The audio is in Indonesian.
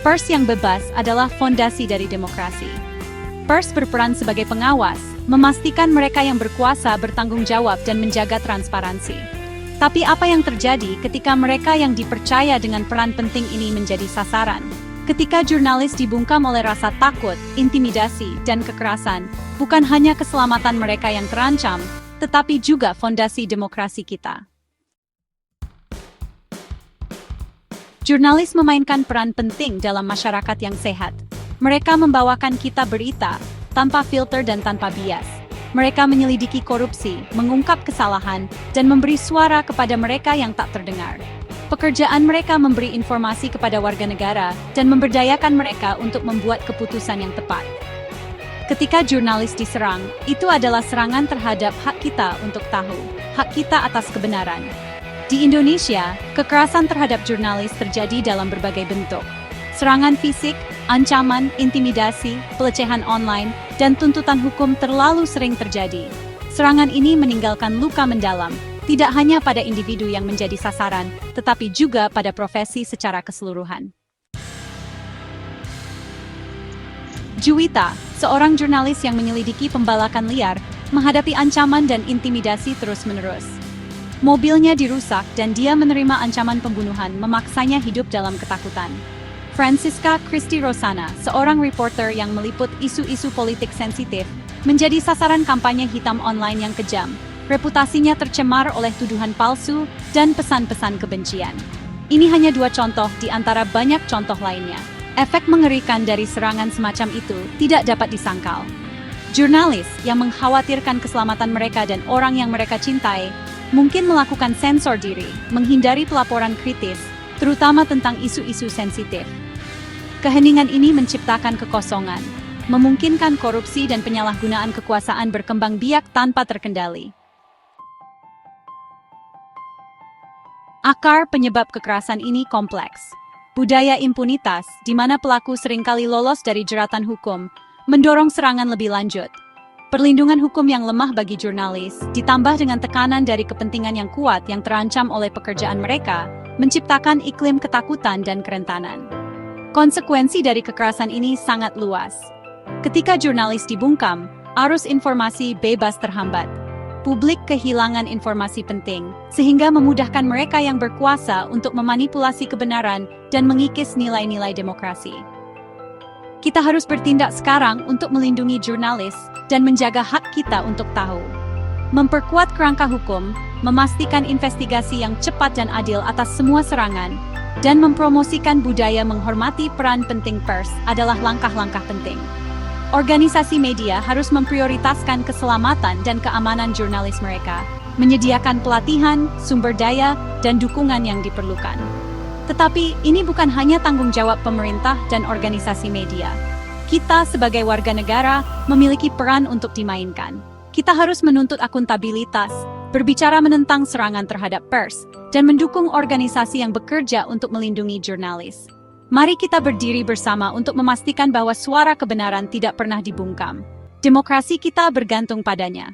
Pers yang bebas adalah fondasi dari demokrasi. Pers berperan sebagai pengawas, memastikan mereka yang berkuasa bertanggung jawab dan menjaga transparansi. Tapi apa yang terjadi ketika mereka yang dipercaya dengan peran penting ini menjadi sasaran? Ketika jurnalis dibungkam oleh rasa takut, intimidasi, dan kekerasan, bukan hanya keselamatan mereka yang terancam, tetapi juga fondasi demokrasi kita. Jurnalis memainkan peran penting dalam masyarakat yang sehat. Mereka membawakan kita berita, tanpa filter dan tanpa bias. Mereka menyelidiki korupsi, mengungkap kesalahan, dan memberi suara kepada mereka yang tak terdengar. Pekerjaan mereka memberi informasi kepada warga negara dan memberdayakan mereka untuk membuat keputusan yang tepat. Ketika jurnalis diserang, itu adalah serangan terhadap hak kita untuk tahu, hak kita atas kebenaran. Di Indonesia, kekerasan terhadap jurnalis terjadi dalam berbagai bentuk. Serangan fisik, ancaman, intimidasi, pelecehan online, dan tuntutan hukum terlalu sering terjadi. Serangan ini meninggalkan luka mendalam, tidak hanya pada individu yang menjadi sasaran, tetapi juga pada profesi secara keseluruhan. Juwita, seorang jurnalis yang menyelidiki pembalakan liar, menghadapi ancaman dan intimidasi terus-menerus. Mobilnya dirusak dan dia menerima ancaman pembunuhan memaksanya hidup dalam ketakutan. Francisca Christy Rosana, seorang reporter yang meliput isu-isu politik sensitif, menjadi sasaran kampanye hitam online yang kejam. Reputasinya tercemar oleh tuduhan palsu dan pesan-pesan kebencian. Ini hanya 2 contoh di antara banyak contoh lainnya. Efek mengerikan dari serangan semacam itu tidak dapat disangkal. Jurnalis yang mengkhawatirkan keselamatan mereka dan orang yang mereka cintai, mungkin melakukan sensor diri, menghindari pelaporan kritis, terutama tentang isu-isu sensitif. Keheningan ini menciptakan kekosongan, memungkinkan korupsi dan penyalahgunaan kekuasaan berkembang biak tanpa terkendali. Akar penyebab kekerasan ini kompleks. Budaya impunitas, di mana pelaku seringkali lolos dari jeratan hukum, mendorong serangan lebih lanjut. Perlindungan hukum yang lemah bagi jurnalis, ditambah dengan tekanan dari kepentingan yang kuat yang terancam oleh pekerjaan mereka, menciptakan iklim ketakutan dan kerentanan. Konsekuensi dari kekerasan ini sangat luas. Ketika jurnalis dibungkam, arus informasi bebas terhambat. Publik kehilangan informasi penting, sehingga memudahkan mereka yang berkuasa untuk memanipulasi kebenaran dan mengikis nilai-nilai demokrasi. Kita harus bertindak sekarang untuk melindungi jurnalis dan menjaga hak kita untuk tahu. Memperkuat kerangka hukum, memastikan investigasi yang cepat dan adil atas semua serangan, dan mempromosikan budaya menghormati peran penting pers adalah langkah-langkah penting. Organisasi media harus memprioritaskan keselamatan dan keamanan jurnalis mereka, menyediakan pelatihan, sumber daya, dan dukungan yang diperlukan. Tetapi, ini bukan hanya tanggung jawab pemerintah dan organisasi media. Kita sebagai warga negara memiliki peran untuk dimainkan. Kita harus menuntut akuntabilitas, berbicara menentang serangan terhadap pers, dan mendukung organisasi yang bekerja untuk melindungi jurnalis. Mari kita berdiri bersama untuk memastikan bahwa suara kebenaran tidak pernah dibungkam. Demokrasi kita bergantung padanya.